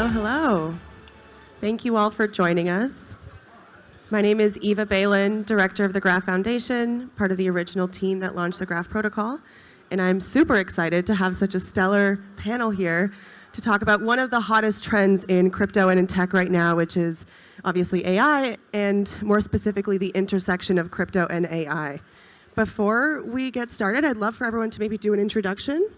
Hello, hello. Thank you all for joining us. My name is Eva Balin, Director of the Graph Foundation, part of the original team that launched the Graph Protocol. And I'm super excited to have such a stellar panel here to talk about one of the hottest trends in crypto and in tech right now, which is obviously AI, and more specifically, the intersection of crypto and AI. Before we get started, I'd love for everyone to maybe do an introduction.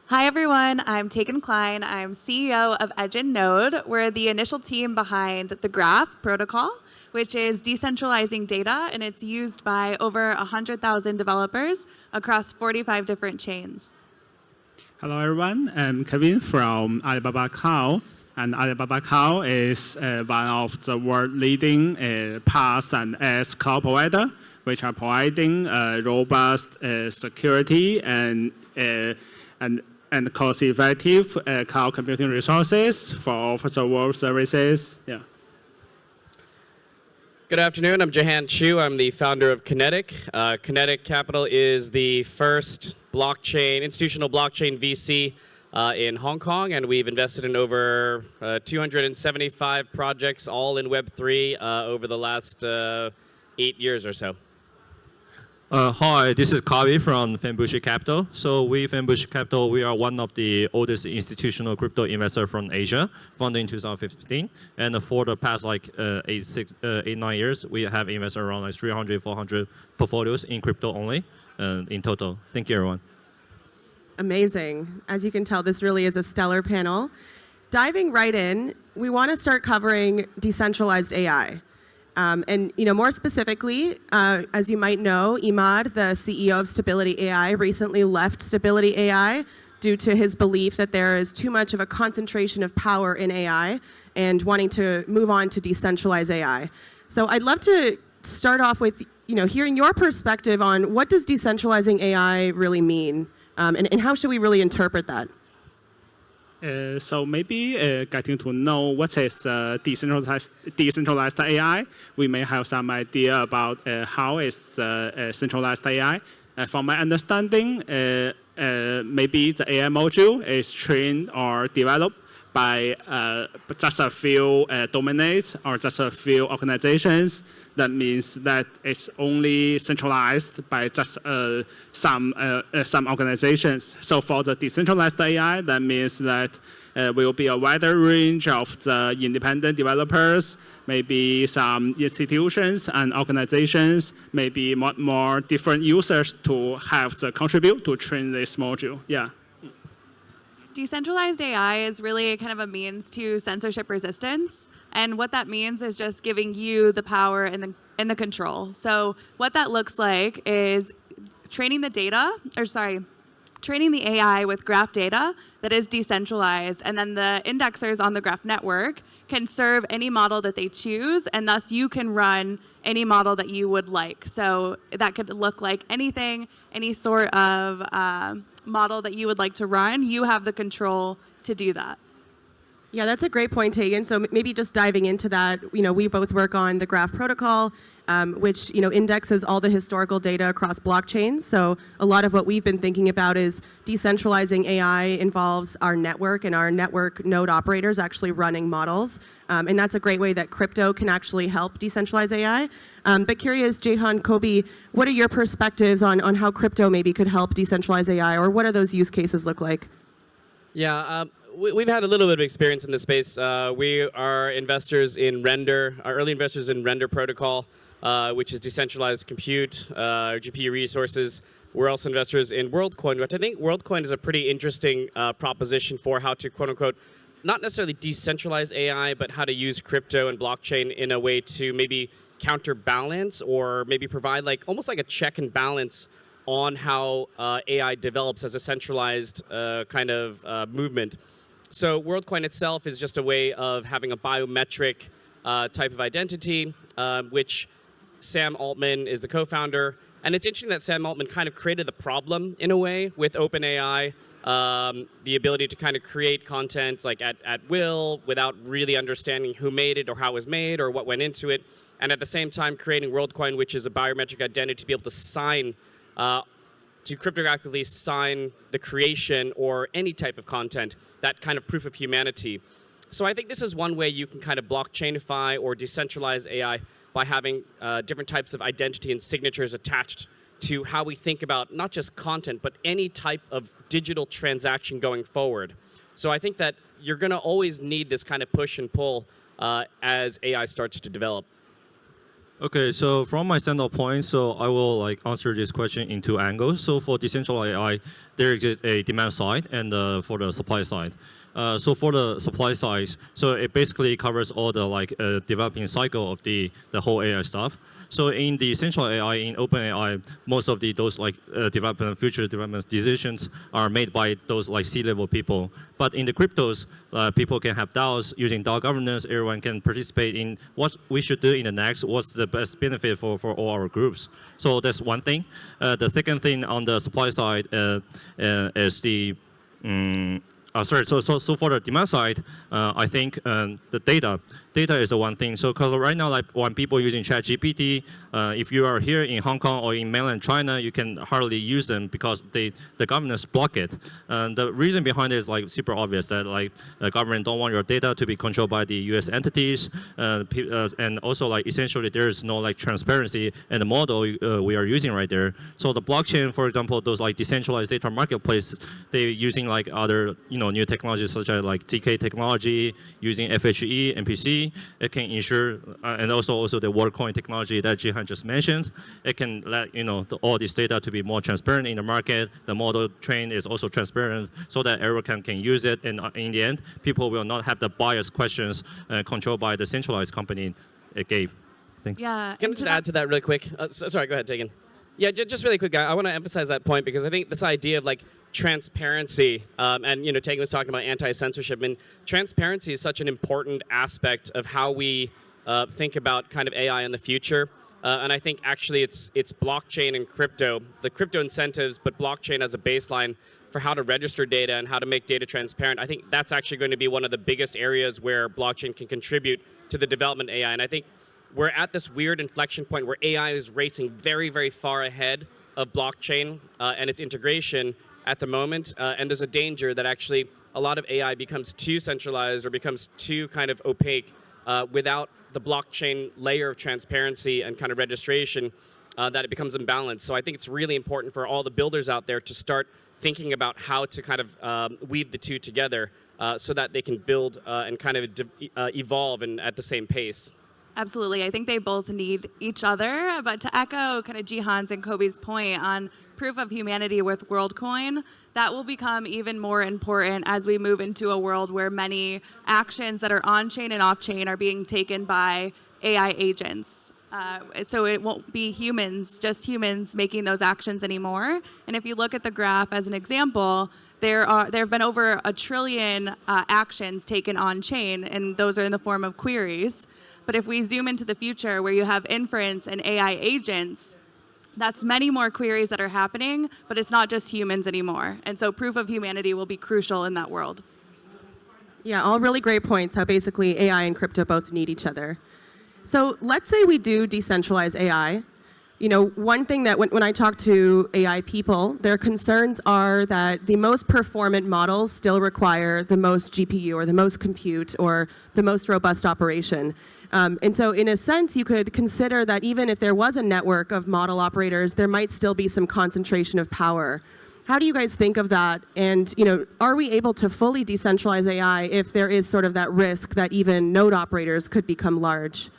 Hi, everyone. I'm Tegan Klein. I'm CEO of Edge and Node. We're the initial team behind the Graph Protocol, which is decentralizing data, and it's used by over 100,000 developers across 45 different chains. Hello, everyone. I'm Kevin from Alibaba Cloud. And Alibaba Cloud is one of the world leading PaaS and IaaS cloud provider, which are providing robust security and cost-effective cloud computing resources for the world services. Yeah. Good afternoon. I'm Jahan Chu. I'm the founder of Kinetic. Kinetic Capital is the first institutional blockchain VC in Hong Kong, and we've invested in over 275 projects, all in Web3, over the last 8 years or so. Hi, this is Kavi from Fembushi Capital. So Fembushi Capital, we are one of the oldest institutional crypto investor from Asia, founded in 2015. And for the past 9 years, we have invested around 300, 400 portfolios in crypto only in total. Thank you, everyone. Amazing. As you can tell, this really is a stellar panel. Diving right in, we want to start covering decentralized AI. And more specifically, as you might know, Imad, the CEO of Stability AI, recently left Stability AI due to his belief that there is too much of a concentration of power in AI and wanting to move on to decentralize AI. So I'd love to start off with hearing your perspective on what does decentralizing AI really mean, and how should we really interpret that? So maybe getting to know what is decentralized AI, we may have some idea about how is centralized AI. From my understanding, maybe the AI module is trained or developed by just a few domains or just a few organizations. That means that it's only centralized by just some organizations. So for the decentralized AI, that means that will be a wider range of the independent developers, maybe some institutions and organizations, maybe more different users to have the contribute to train this module. Yeah. Decentralized AI is really kind of a means to censorship resistance. And what that means is just giving you the power and the control. So what that looks like is training the AI with graph data that is decentralized. And then the indexers on the graph network can serve any model that they choose, and thus you can run any model that you would like. So that could look like anything, any sort of model that you would like to run. You have the control to do that. Yeah, that's a great point, Tegan. So maybe just diving into that, we both work on the Graph Protocol, which indexes all the historical data across blockchains. So a lot of what we've been thinking about is decentralizing AI involves our network and our network node operators actually running models. And that's a great way that crypto can actually help decentralize AI. But curious, Jahan, Kobe, what are your perspectives on how crypto maybe could help decentralize AI, or what do those use cases look like? Yeah. We've had a little bit of experience in this space. We are investors in Render, our early investors in Render Protocol, which is decentralized compute, GPU resources. We're also investors in WorldCoin, which I think WorldCoin is a pretty interesting proposition for how to, quote unquote, not necessarily decentralize AI, but how to use crypto and blockchain in a way to maybe counterbalance or maybe provide almost like a check and balance on how AI develops as a centralized kind of movement. So WorldCoin itself is just a way of having a biometric type of identity, which Sam Altman is the co-founder. And it's interesting that Sam Altman kind of created the problem in a way with OpenAI, the ability to kind of create content at will without really understanding who made it or how it was made or what went into it. And at the same time creating WorldCoin, which is a biometric identity to be able to sign to cryptographically sign the creation or any type of content, that kind of proof of humanity. So I think this is one way you can kind of blockchainify or decentralize AI by having different types of identity and signatures attached to how we think about not just content, but any type of digital transaction going forward. So I think that you're going to always need this kind of push and pull as AI starts to develop. Okay, so from my standpoint, so I will answer this question in two angles. So for decentralized AI, there exists a demand side and for the supply side. So for the supply side, so it basically covers all the developing cycle of the whole AI stuff. So in the central AI, in open AI, most of those development, future development decisions are made by those C-level people. But in the cryptos, people can have DAOs using DAO governance. Everyone can participate in what we should do in the next. What's the best benefit for all our groups? So that's one thing. The second thing on the supply side is the So for the demand side, I think the data is the one thing. So because right now, when people using ChatGPT, if you are here in Hong Kong or in mainland China, you can hardly use them because the governments block it. And the reason behind it is super obvious that the government don't want your data to be controlled by the U.S. entities, and also essentially there is no transparency in the model we are using right there. So the blockchain, for example, those decentralized data marketplaces, they're using other new technologies such as TK technology, using FHE, MPC. It can ensure, and also the WorldCoin technology that Jihan just mentioned. It can let all this data to be more transparent in the market. The model train is also transparent, so that everyone can use it. And in the end, people will not have the biased questions controlled by the centralized company it gave. Thanks. Yeah. Can I just add to that really quick? Sorry, go ahead, Tegan. Yeah, just really quick, I want to emphasize that point because I think this idea of transparency, and Tegan was talking about anti-censorship, and transparency is such an important aspect of how we think about kind of AI in the future. And I think actually it's blockchain and crypto, the crypto incentives, but blockchain as a baseline for how to register data and how to make data transparent. I think that's actually going to be one of the biggest areas where blockchain can contribute to the development of AI. And I think we're at this weird inflection point where AI is racing very, very far ahead of blockchain and its integration at the moment. And there's a danger that actually a lot of AI becomes too centralized or becomes too kind of opaque without the blockchain layer of transparency and kind of registration, that it becomes imbalanced. So I think it's really important for all the builders out there to start thinking about how to kind of weave the two together so that they can build and kind of evolve and at the same pace. Absolutely. I think they both need each other. But to echo kind of Jihan's and Kobe's point on proof of humanity with WorldCoin, that will become even more important as we move into a world where many actions that are on-chain and off-chain are being taken by AI agents. So it won't be just humans making those actions anymore. And if you look at the graph as an example, there have been over 1 trillion actions taken on-chain, and those are in the form of queries. But if we zoom into the future where you have inference and AI agents, that's many more queries that are happening, but it's not just humans anymore. And so proof of humanity will be crucial in that world. Yeah, all really great points, how basically AI and crypto both need each other. So let's say we do decentralize AI. One thing that when I talk to AI people, their concerns are that the most performant models still require the most GPU or the most compute or the most robust operation. And so in a sense, you could consider that even if there was a network of model operators, there might still be some concentration of power. How do you guys think of that? And are we able to fully decentralize AI if there is sort of that risk that even node operators could become large?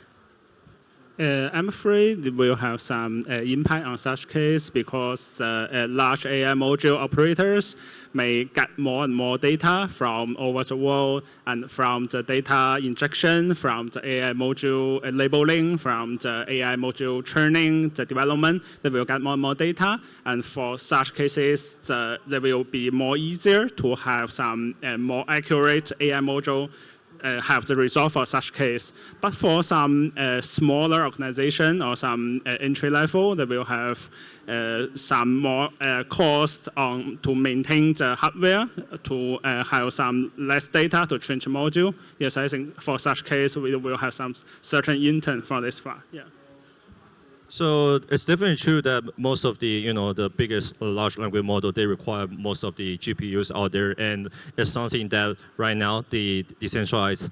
I'm afraid it will have some impact on such case because large AI module operators may get more and more data from over the world and from the data injection, from the AI module labeling, from the AI module training, the development. They will get more and more data. And for such cases, they will be more easier to have some more accurate AI module have the result for such case. But for some smaller organization or some entry level, they will have some more cost to maintain the hardware, to have some less data to train the module. Yes, I think for such case, we will have some certain intent for this part. Yeah. So it's definitely true that most of the the biggest large language model, they require most of the GPUs out there, and it's something that right now the decentralized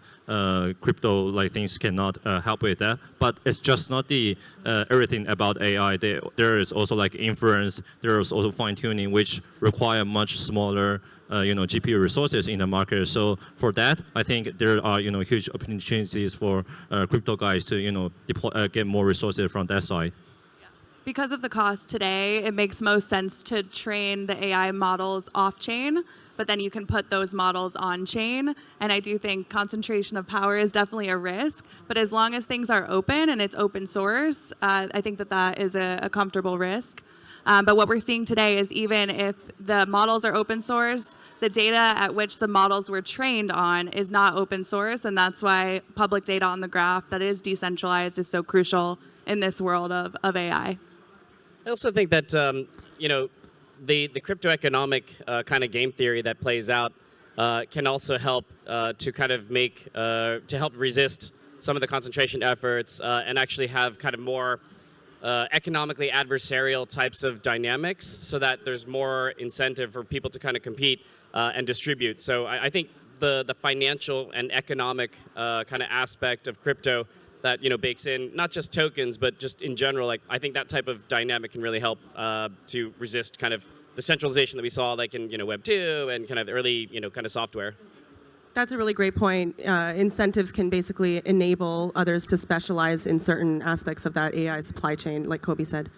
crypto like things cannot help with that. But it's just not the everything about AI. There is also like inference. There is also fine tuning, which require much smaller GPU resources in the market. So for that, I think there are huge opportunities for crypto guys to deploy, get more resources from that side. Because of the cost today, it makes most sense to train the AI models off-chain, but then you can put those models on-chain. And I do think concentration of power is definitely a risk, but as long as things are open and it's open source, I think that that is a comfortable risk. But what we're seeing today is even if the models are open source, the data at which the models were trained on is not open source, and that's why public data on the graph that is decentralized is so crucial in this world of AI. I also think that the crypto economic kind of game theory that plays out can also help to kind of make to help resist some of the concentration efforts and actually have kind of more economically adversarial types of dynamics, so that there's more incentive for people to kind of compete and distribute. So I think the financial and economic kind of aspect of crypto that bakes in not just tokens but just in general, like I think that type of dynamic can really help to resist kind of the centralization that we saw like in Web2 and kind of early kind of software. That's a really great point. Incentives can basically enable others to specialize in certain aspects of that AI supply chain, like Kobe said.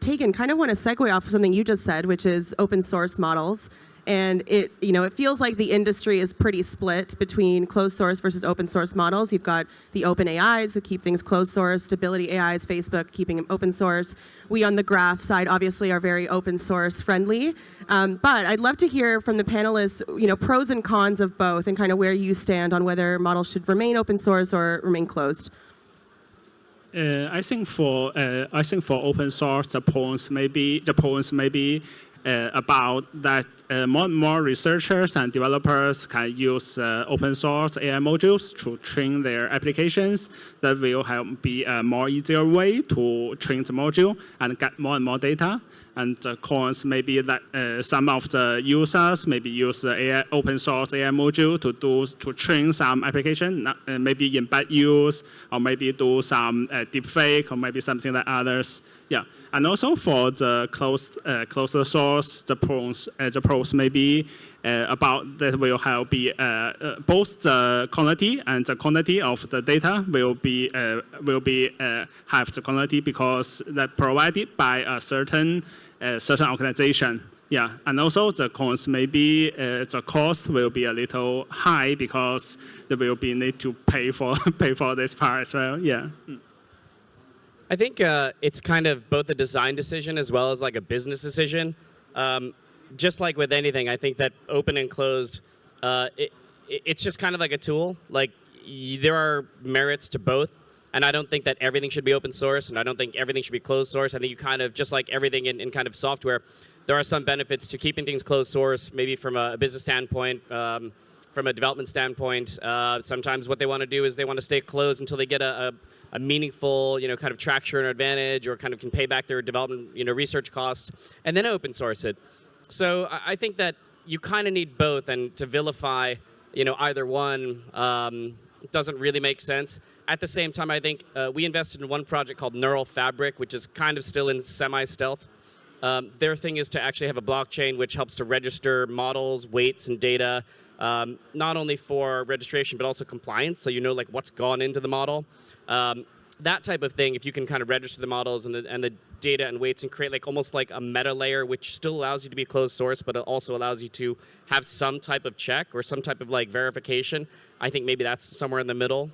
Taken, kind of want to segue off of something you just said, which is open source models. And it feels like the industry is pretty split between closed source versus open source models. You've got the open AIs who keep things closed source, Stability AIs, Facebook keeping them open source. We on the graph side obviously are very open source friendly. But I'd love to hear from the panelists, pros and cons of both, and kind of where you stand on whether models should remain open source or remain closed. I think for open source, the points maybe about that more and more researchers and developers can use open source AI modules to train their applications. That will help be a more easier way to train the module and get more and more data. And the cons maybe that some of the users maybe use the open source AI module to train some application, maybe in bad use, or maybe do some deepfake, or maybe something like others. Yeah, and also for the closed source, the pros maybe about that will help be both the quality and the quantity of the data will be have the quality because that provided by a certain organization. Yeah, and also the cons maybe the cost will be a little high because there will be need to pay for this part as well. Yeah. I think it's kind of both a design decision as well as like a business decision. Just like with anything, I think that open and closed, it's just kind of like a tool. Like there are merits to both, and I don't think that everything should be open source, and I don't think everything should be closed source. I think you kind of, just like everything in kind of software, there are some benefits to keeping things closed source, maybe from a business standpoint, from a development standpoint. Sometimes what they want to do is they want to stay closed until they get a meaningful, kind of traction or advantage, or kind of can pay back their development, research costs, and then open source it. So I think that you kind of need both, and to vilify, either one doesn't really make sense. At the same time, I think we invested in one project called Neural Fabric, which is kind of still in semi-stealth. Their thing is to actually have a blockchain which helps to register models, weights, and data, not only for registration but also compliance, so like what's gone into the model. That type of thing, if you can kind of register the models and the data and weights and create almost like a meta layer, which still allows you to be closed source, but it also allows you to have some type of check or some type of verification. I think maybe that's somewhere in the middle.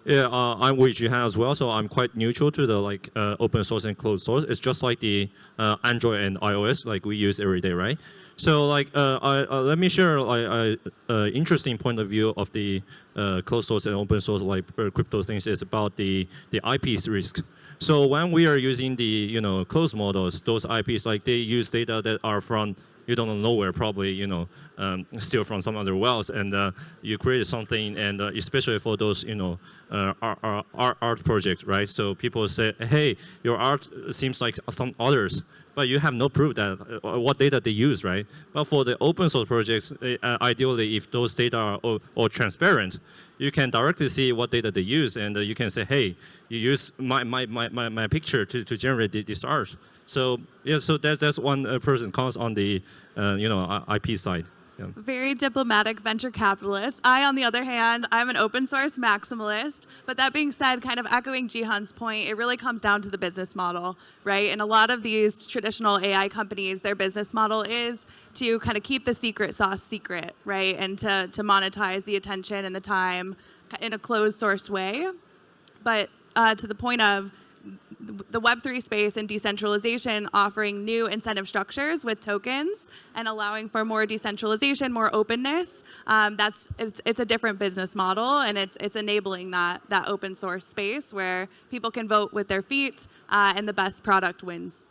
Yeah, I'm with Jihan as well, so I'm quite neutral to the open source and closed source. It's just like the Android and iOS, we use every day, right? So let me share an interesting point of view of the closed source and open source crypto things is about the IPs risk. So when we are using the closed models, those IPs they use data that are from you don't know nowhere, probably steal from some other wells, and you create something, and especially for those art project, right? So people say, hey, your art seems like some others, but you have no proof that what data they use, right? But for the open source projects, ideally, if those data are all transparent, you can directly see what data they use, and you can say, hey, you use my picture to generate this art. So yeah, so that's one person comes on the IP side. Yeah. Very diplomatic venture capitalist. I, on the other hand, I'm an open source maximalist. But that being said, kind of echoing Jihan's point, it really comes down to the business model, right? And a lot of these traditional AI companies, their business model is to kind of keep the secret sauce secret, right? And to monetize the attention and the time in a closed source way. But to the point of the Web3 space and decentralization offering new incentive structures with tokens and allowing for more decentralization, more openness. It's a different business model, and it's enabling that open source space where people can vote with their feet and the best product wins.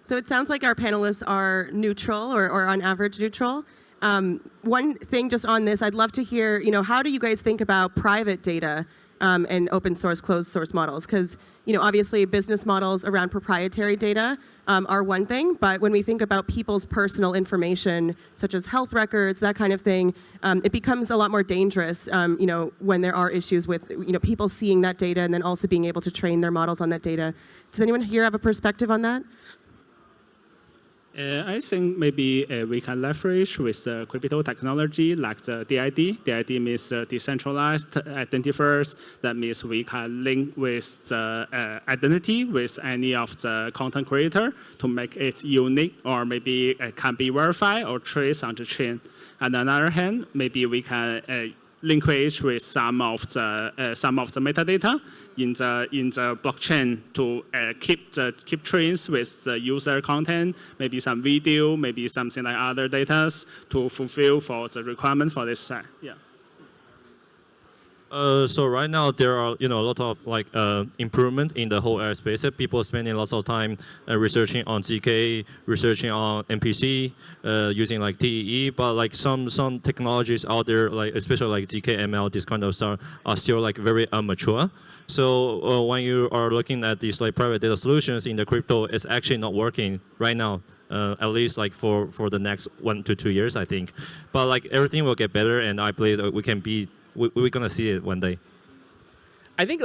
So it sounds like our panelists are neutral or on average neutral. One thing just on this, I'd love to hear, how do you guys think about private data and open source, closed source models? Because, obviously business models around proprietary data are one thing, but when we think about people's personal information, such as health records, that kind of thing, it becomes a lot more dangerous, when there are issues with, people seeing that data and then also being able to train their models on that data. Does anyone here have a perspective on that? I think maybe we can leverage with crypto technology like the DID. DID means decentralized identifiers. That means we can link with the identity with any of the content creator to make it unique, or maybe it can be verified or traced on the chain. And on the other hand, maybe we can linkage with some of the metadata in the blockchain to keep trains with the user content, maybe some video, maybe something like other data to fulfill for the requirement for this site. Yeah. So right now there are a lot of improvement in the whole AI space. People spending lots of time researching on ZK, researching on NPC, using TEE. But some technologies out there, especially ZK ML, this kind of stuff, are still very immature. So when you are looking at these private data solutions in the crypto, it's actually not working right now. At least for the next 1 to 2 years, I think. But everything will get better, and I believe that we're gonna see it one day. I think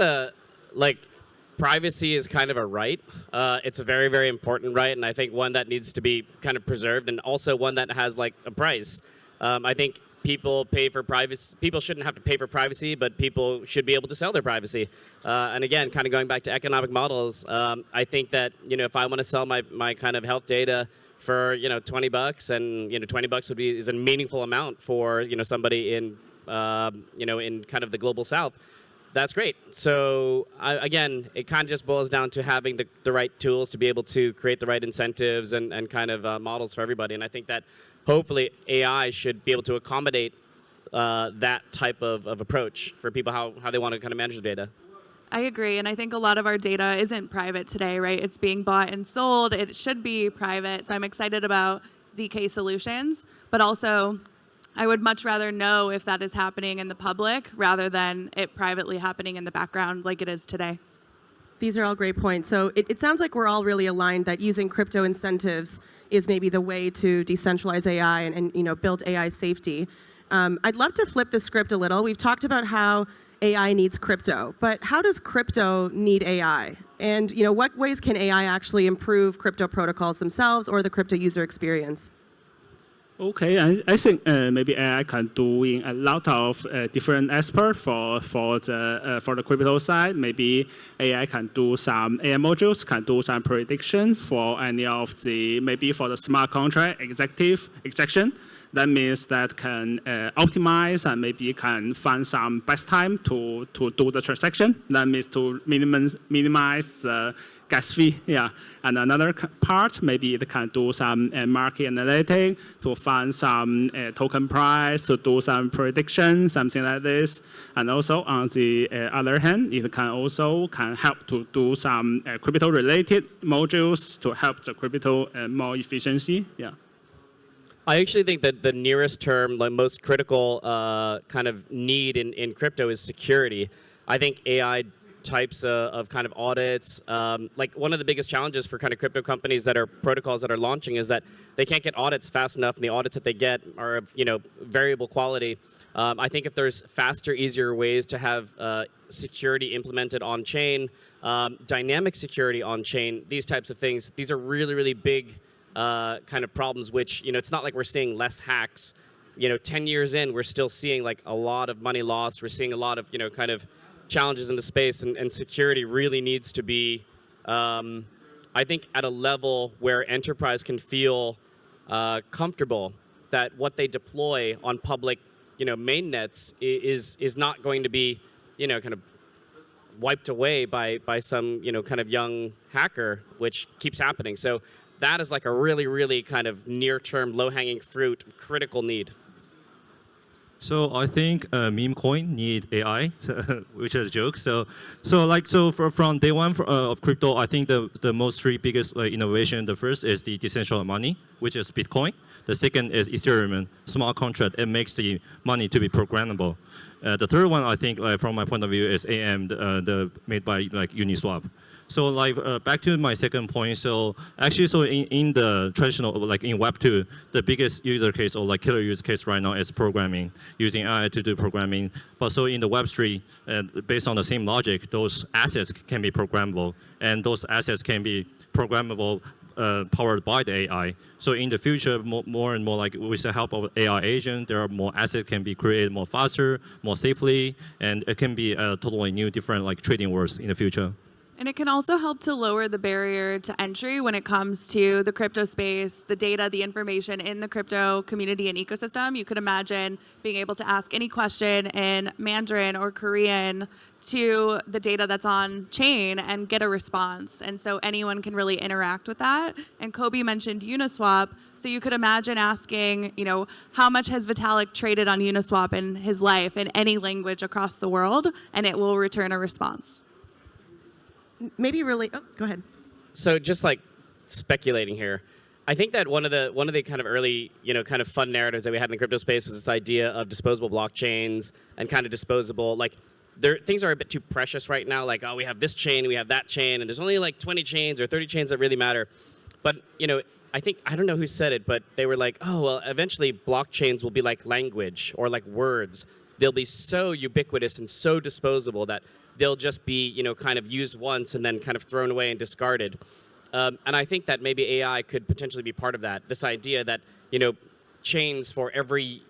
privacy is kind of a right. It's a very, very important right, and I think one that needs to be kind of preserved, and also one that has a price. I think people pay for privacy. People shouldn't have to pay for privacy, but people should be able to sell their privacy. And again, kind of going back to economic models, I think that if I want to sell my kind of health data for $20, and $20 is a meaningful amount for somebody in in kind of the global south, that's great. So again, it kind of just boils down to having the right tools to be able to create the right incentives and kind of models for everybody. And I think that hopefully AI should be able to accommodate that type of approach for people, how they want to kind of manage the data. I agree, and I think a lot of our data isn't private today, right? It's being bought and sold. It should be private, so I'm excited about ZK solutions, but also I would much rather know if that is happening in the public rather than it privately happening in the background like it is today. These are all great points. So it sounds like we're all really aligned that using crypto incentives is maybe the way to decentralize AI and build AI safety. I'd love to flip the script a little. We've talked about how AI needs crypto, but how does crypto need AI? And what ways can AI actually improve crypto protocols themselves or the crypto user experience? Okay, I think maybe AI can do in a lot of different aspects for the crypto side. Maybe AI can do some AI modules, can do some prediction for any of maybe for the smart contract execution. That means that can optimize and maybe can find some best time to do the transaction. That means to minimize the gas fee, yeah. And another part, maybe it can do some market analytics to find some token price, to do some prediction, something like this. And also on the other hand, it can help to do some crypto-related modules to help the crypto more efficiency, yeah. I actually think that the nearest term, most critical kind of need in crypto is security. I think AI types of kind of audits, like one of the biggest challenges for kind of crypto companies that are protocols that are launching is that they can't get audits fast enough, and the audits that they get are of variable quality. I think if there's faster, easier ways to have security implemented on chain, dynamic security on chain, these types of things, these are really, really big kind of problems, which, it's not like we're seeing less hacks. 10 years in, we're still seeing like a lot of money lost. We're seeing a lot of, kind of challenges in the space, and security really needs to be, I think, at a level where enterprise can feel comfortable that what they deploy on public, mainnets is not going to be, kind of wiped away by some, kind of young hacker, which keeps happening. So that is like a really, really kind of near-term, low-hanging fruit, critical need. So I think meme coin need AI, which is a joke. So from day one of crypto, I think the most three biggest innovation. The first is the decentralized money, which is Bitcoin. The second is Ethereum, smart contract. It makes the money to be programmable. The third one, I think, from my point of view, is AM, made by Uniswap. So back to my second point. So actually, in the traditional, in Web2, the biggest user case or killer use case right now is programming, using AI to do programming. But so in the Web3, based on the same logic, those assets can be programmable, and those assets can be programmable powered by the AI. So in the future, more and more with the help of AI agent, there are more assets can be created more faster, more safely, and it can be a totally new, different trading worlds in the future. And it can also help to lower the barrier to entry when it comes to the crypto space, the data, the information in the crypto community and ecosystem. You could imagine being able to ask any question in Mandarin or Korean to the data that's on chain and get a response. And so anyone can really interact with that. And Kobe mentioned Uniswap. So you could imagine asking, how much has Vitalik traded on Uniswap in his life in any language across the world, and it will return a response. Maybe really, go ahead. So just speculating here, I think that one of the kind of early, kind of fun narratives that we had in the crypto space was this idea of disposable blockchains and kind of disposable, things are a bit too precious right now. We have this chain, we have that chain, and there's only 20 chains or 30 chains that really matter. But, I don't know who said it, but they were oh, well, eventually blockchains will be like language or like words. They'll be so ubiquitous and so disposable that they'll just be, kind of used once and then kind of thrown away and discarded. And I think that maybe AI could potentially be part of that. This idea that, chains for every,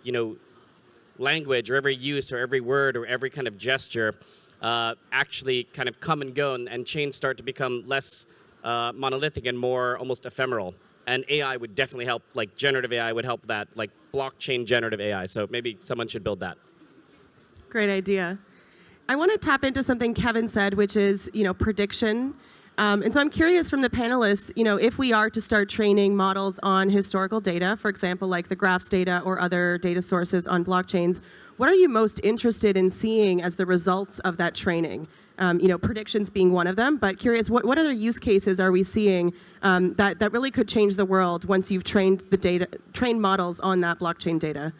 language or every use or every word or every kind of gesture actually kind of come and go, and chains start to become less monolithic and more almost ephemeral. And AI would definitely help, generative AI would help that, blockchain generative AI. So maybe someone should build that. Great idea. I want to tap into something Kevin said, which is, prediction. And so I'm curious from the panelists, if we are to start training models on historical data, for example, like the graphs data or other data sources on blockchains, what are you most interested in seeing as the results of that training? Predictions being one of them, but curious, what other use cases are we seeing that really could change the world once you've trained models on that blockchain data?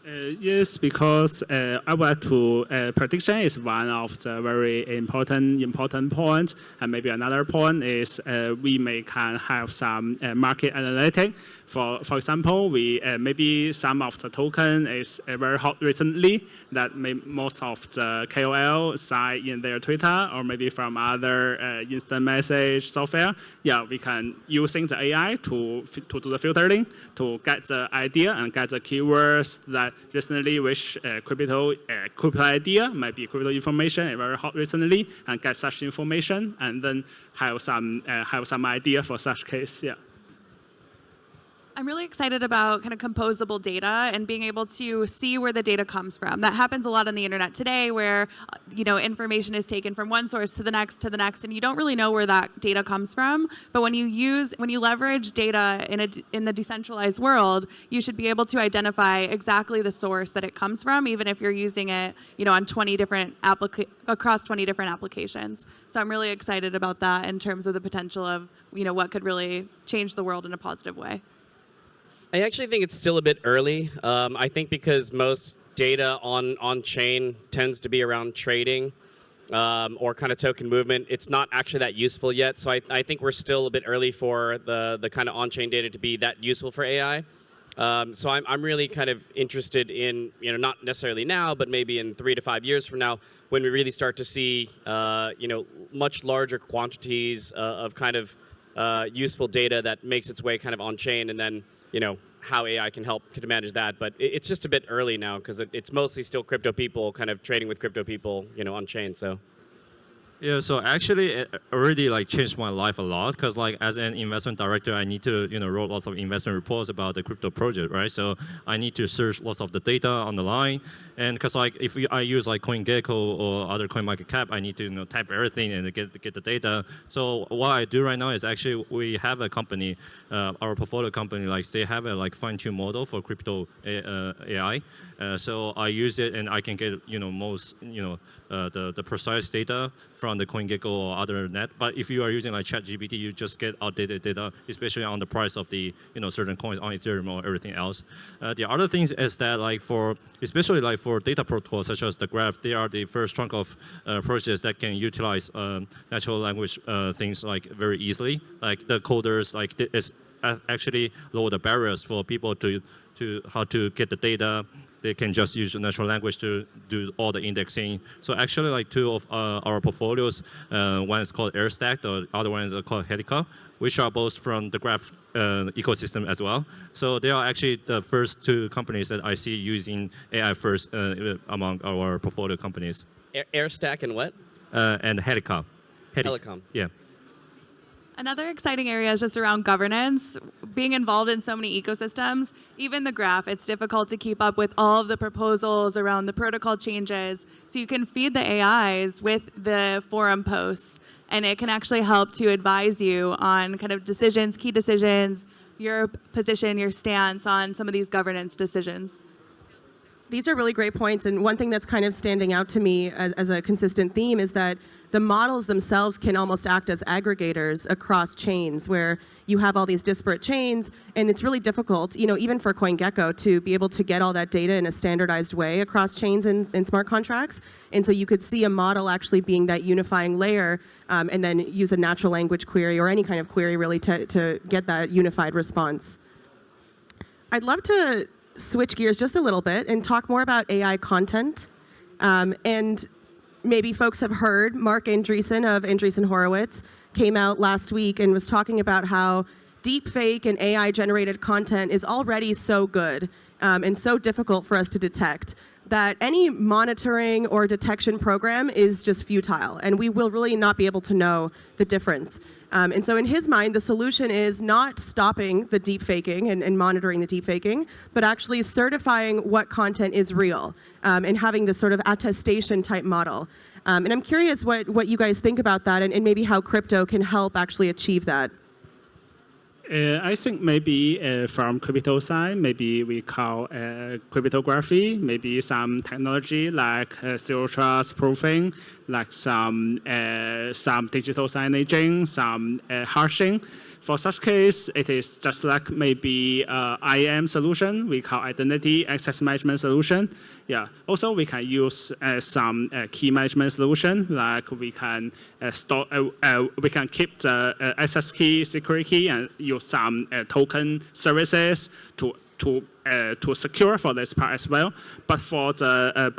Yes, because I want to prediction is one of the very important points, and maybe another point is we can have some market analytic. For example, we maybe some of the token is very hot recently that most of the KOL cite in their Twitter or maybe from other instant message software. Yeah, we can using the AI to do the filtering to get the idea and get the keywords that recently which crypto idea might be crypto information very hot recently, and get such information and then have some idea for such case. Yeah. I'm really excited about kind of composable data and being able to see where the data comes from. That happens a lot on the internet today where, information is taken from one source to the next, and you don't really know where that data comes from. But when you leverage data in the decentralized world, you should be able to identify exactly the source that it comes from, even if you're using it, on 20 different across 20 different applications. So I'm really excited about that in terms of the potential of, what could really change the world in a positive way. I actually think it's still a bit early. I think because most data on chain tends to be around trading or kind of token movement. It's not actually that useful yet. So I think we're still a bit early for the kind of on-chain data to be that useful for AI. So I'm really kind of interested in, not necessarily now, but maybe in 3 to 5 years from now, when we really start to see, much larger quantities of kind of useful data that makes its way kind of on chain, and then, how AI can help to manage that. But it's just a bit early now because it's mostly still crypto people kind of trading with crypto people, on chain. So. Yeah, so actually it already changed my life a lot because as an investment director, I need to write lots of investment reports about the crypto project, right? So I need to search lots of the data on the line, and because if I use CoinGecko or other CoinMarketCap, I need to type everything and get the data. So what I do right now is actually we have a company, our portfolio company, they have a fine-tuned model for crypto AI. So I use it and I can get most the precise data from the CoinGecko or other net. But if you are using ChatGPT, you just get outdated data, especially on the price of the certain coins on Ethereum or everything else. The other things is that especially for data protocols such as the graph, they are the first chunk of projects that can utilize natural language things very easily. The coders it's actually lower the barriers for people to how to get the data. They can just use natural language to do all the indexing. So actually, two of our portfolios, one is called AirStack, the other one is called Helica, which are both from the graph ecosystem as well. So they are actually the first 2 companies that I see using AI first among our portfolio companies. AirStack and what? And Helica. Helicom. Yeah. Another exciting area is just around governance. Being involved in so many ecosystems, even the graph, it's difficult to keep up with all of the proposals around the protocol changes. So you can feed the AIs with the forum posts, and it can actually help to advise you on kind of decisions, key decisions, your position, your stance on some of these governance decisions. These are really great points, and one thing that's kind of standing out to me as a consistent theme is that the models themselves can almost act as aggregators across chains where you have all these disparate chains, and it's really difficult, even for CoinGecko, to be able to get all that data in a standardized way across chains and smart contracts. And so you could see a model actually being that unifying layer, and then use a natural language query or any kind of query really to get that unified response. I'd love to switch gears just a little bit and talk more about AI content. And maybe folks have heard Mark Andreessen of Andreessen Horowitz came out last week and was talking about how deepfake and AI-generated content is already so good and so difficult for us to detect that any monitoring or detection program is just futile, and we will really not be able to know the difference. And so in his mind, the solution is not stopping the deepfaking and monitoring the deepfaking, but actually certifying what content is real and having this sort of attestation type model. And I'm curious what you guys think about that and maybe how crypto can help actually achieve that. I think maybe from crypto side, maybe we call cryptography, maybe some technology like zero trust proofing, like some digital signaging, some hashing. For such case, it is just like maybe IAM solution, we call identity access management solution. Yeah. Also, we can use some key management solution, like we can store, we can keep the access key, security key, and use some token services to secure for this part as well. But for the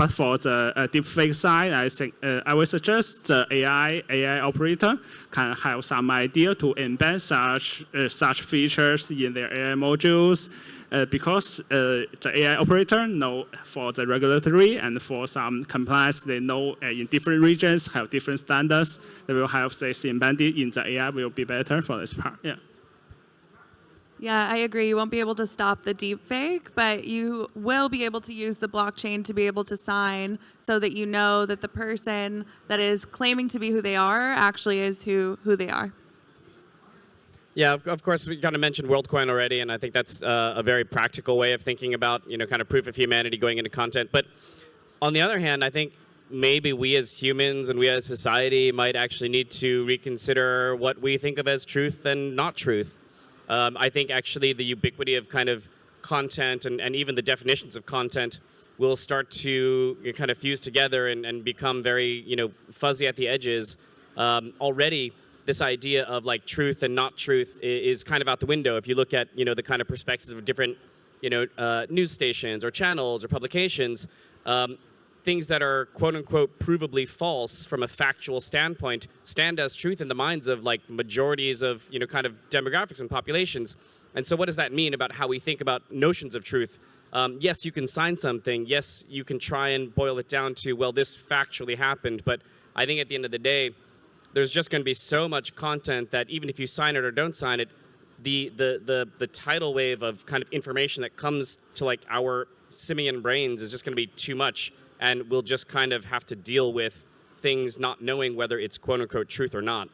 deepfake side, I think I would suggest the AI operator can have some idea to embed such features in their AI modules. Because the AI operator know for the regulatory and for some compliance, they know in different regions have different standards. They will have this embedded in the AI will be better for this part. Yeah. Yeah, I agree. You won't be able to stop the deepfake, but you will be able to use the blockchain to be able to sign so that you know that the person that is claiming to be who they are actually is who they are. Yeah, of course, we kind of mentioned WorldCoin already, and I think that's a very practical way of thinking about, kind of proof of humanity going into content. But on the other hand, I think maybe we as humans and we as society might actually need to reconsider what we think of as truth and not truth. I think actually the ubiquity of kind of content and even the definitions of content will start to kind of fuse together and become very, fuzzy at the edges. Already, this idea of like truth and not truth is kind of out the window. If you look at, the kind of perspectives of different, news stations or channels or publications, things that are quote unquote provably false from a factual standpoint stand as truth in the minds of like majorities of, kind of demographics and populations. And so what does that mean about how we think about notions of truth? Yes, you can sign something. Yes, you can try and boil it down to, well, this factually happened. But I think at the end of the day, there's just going to be so much content that even if you sign it or don't sign it, the tidal wave of kind of information that comes to like our simian brains is just going to be too much. And we'll just kind of have to deal with things not knowing whether it's quote unquote truth or not.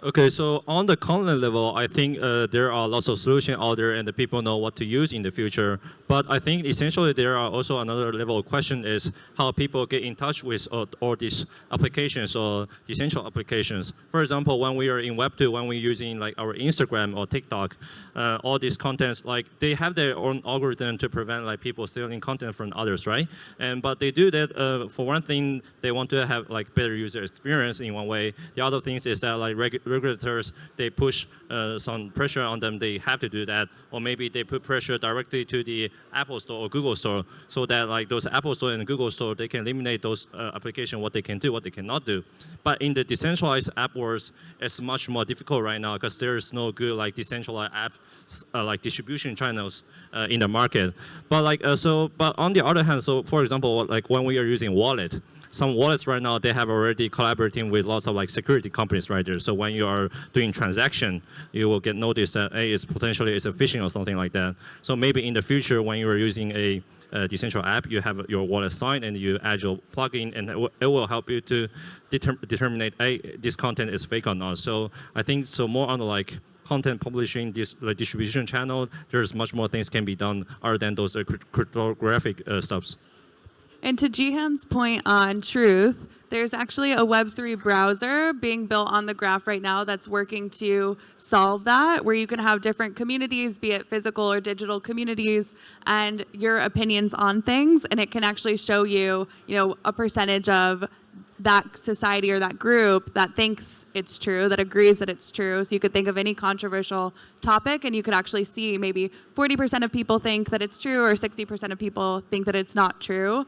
Okay, so on the content level, I think there are lots of solutions out there and the people know what to use in the future. But I think essentially there are also another level of question is how people get in touch with all these applications or decentralized applications. For example, when we are in Web2, when we're using like our Instagram or TikTok, all these contents, like they have their own algorithm to prevent like people stealing content from others, right? But they do that for one thing, they want to have like better user experience in one way. The other thing is that like regulators, they push some pressure on them, they have to do that. Or maybe they put pressure directly to the Apple Store or Google Store so that like those Apple Store and Google Store, they can eliminate those applications, what they can do, what they cannot do. But in the decentralized app world, it's much more difficult right now because there's no good like decentralized app like distribution channels in the market. But like but on the other hand, so for example, like when we are using wallet, some wallets right now, they have already collaborating with lots of like security companies right there. So when you are doing transaction, you will get noticed that it's potentially a phishing or something like that. So maybe in the future, when you are using a decentralized app, you have your wallet signed and you add your plugin, and it will help you to determine this content is fake or not. So I think so more on the like content publishing, this distribution channel, there's much more things can be done other than those cryptographic stuffs. And to Jihan's point on truth, there's actually a Web3 browser being built on the graph right now that's working to solve that, where you can have different communities, be it physical or digital communities, and your opinions on things, and it can actually show you, a percentage of that society or that group that thinks it's true, that agrees that it's true. So you could think of any controversial topic and you could actually see maybe 40% of people think that it's true or 60% of people think that it's not true.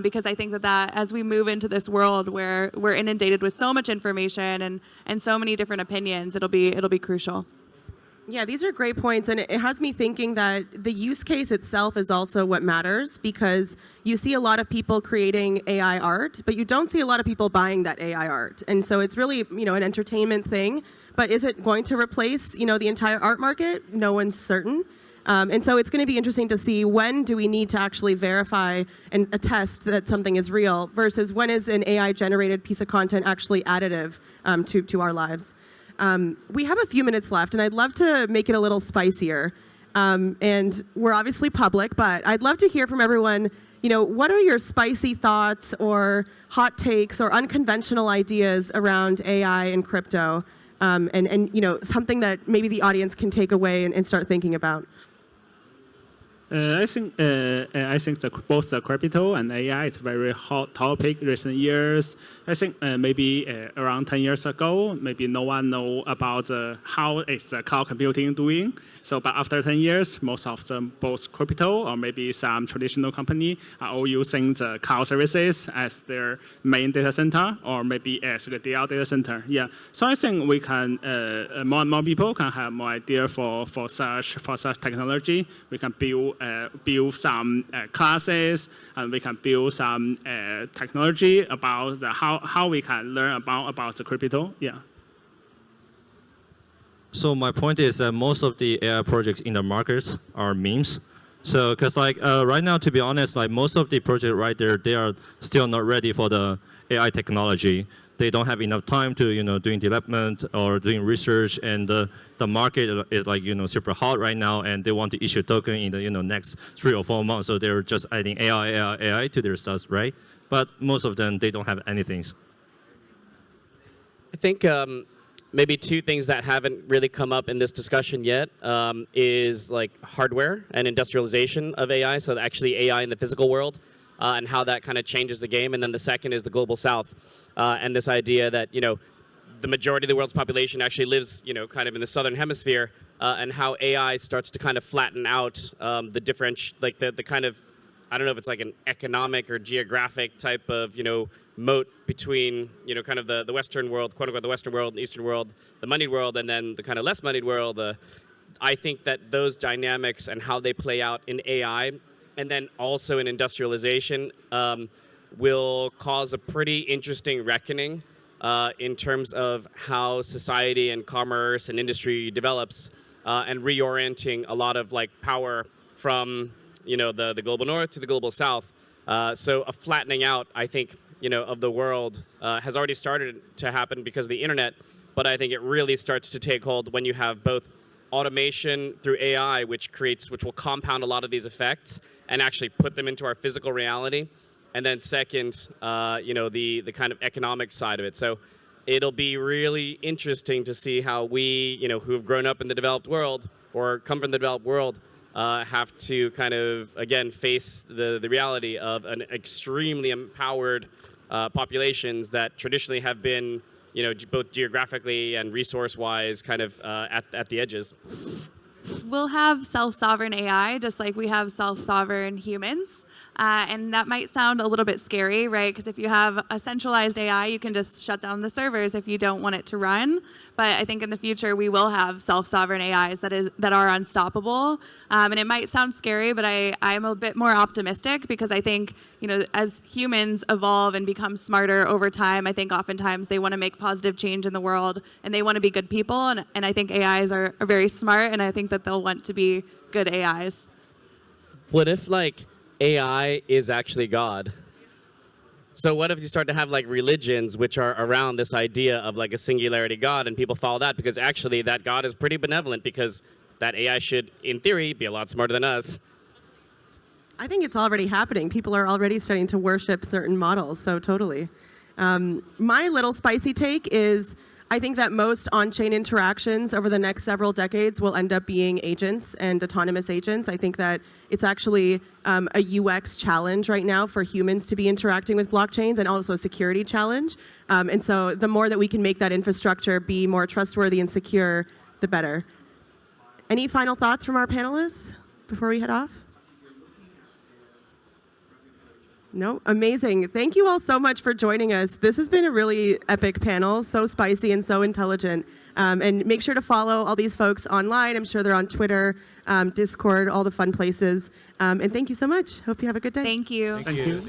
Because I think that as we move into this world where we're inundated with so much information and so many different opinions, it'll be crucial. Yeah, these are great points, and it has me thinking that the use case itself is also what matters, because you see a lot of people creating AI art, but you don't see a lot of people buying that AI art. And so it's really, an entertainment thing, but is it going to replace, the entire art market? No one's certain. And so it's going to be interesting to see when do we need to actually verify and attest that something is real versus when is an AI-generated piece of content actually additive to our lives. We have a few minutes left, and I'd love to make it a little spicier. And we're obviously public, but I'd love to hear from everyone, what are your spicy thoughts or hot takes or unconventional ideas around AI and crypto? And something that maybe the audience can take away and start thinking about. I think both the crypto and AI is a very hot topic recent years. I think maybe around 10 years ago, maybe no one know about how is cloud computing doing. So, but after 10 years, most of them, both crypto or maybe some traditional company, are all using the cloud services as their main data center or maybe as the DL data center. Yeah. So I think we can more and more people can have more idea for such technology. We can build some classes, and we can build some technology about how we can learn about the crypto. Yeah. So my point is that most of the AI projects in the markets are memes. So, because right now, to be honest, like most of the projects right there, they are still not ready for the AI technology. They don't have enough time to doing development or doing research, and the market is super hot right now, and they want to issue token in the next 3 or 4 months. So they're just adding AI to their stuff, right? But most of them, they don't have anything. I think maybe two things that haven't really come up in this discussion yet is like hardware and industrialization of AI, so actually AI in the physical world, and how that kind of changes the game. And then the second is the global south, and this idea that, the majority of the world's population actually lives, kind of in the southern hemisphere, and how AI starts to kind of flatten out the the kind of, I don't know if it's like an economic or geographic type of, moat between, kind of the Western world, quote unquote, the Western world, and Eastern world, the moneyed world, and then the kind of less moneyed world. I think that those dynamics and how they play out in AI, and then also in industrialization, will cause a pretty interesting reckoning in terms of how society and commerce and industry develops, and reorienting a lot of like power from the global north to the global south. So a flattening out, I think, of the world has already started to happen because of the internet, but I think it really starts to take hold when you have both automation through AI, which will compound a lot of these effects and actually put them into our physical reality. And then second, the kind of economic side of it. So it'll be really interesting to see how we, who have grown up in the developed world or come from the developed world, have to kind of, again, face the reality of an extremely empowered populations that traditionally have been, both geographically and resource-wise kind of at the edges. We'll have self-sovereign AI just like we have self-sovereign humans. And that might sound a little bit scary, right? Because if you have a centralized AI, you can just shut down the servers if you don't want it to run. But I think in the future, we will have self-sovereign AIs that are unstoppable. And it might sound scary, but I'm a bit more optimistic because I think, as humans evolve and become smarter over time, I think oftentimes they want to make positive change in the world and they want to be good people. And I think AIs are very smart, and I think that they'll want to be good AIs. What if, AI is actually God? So what if you start to have religions which are around this idea of a singularity God, and people follow that because actually that God is pretty benevolent because that AI should, in theory, be a lot smarter than us? I think it's already happening. People are already starting to worship certain models, so totally. My little spicy take is I think that most on-chain interactions over the next several decades will end up being agents and autonomous agents. I think that it's actually a UX challenge right now for humans to be interacting with blockchains, and also a security challenge. And so the more that we can make that infrastructure be more trustworthy and secure, the better. Any final thoughts from our panelists before we head off? No, amazing. Thank you all so much for joining us. This has been a really epic panel, so spicy and so intelligent. And make sure to follow all these folks online. I'm sure they're on Twitter, Discord, all the fun places. And thank you so much. Hope you have a good day. Thank you. Thank you.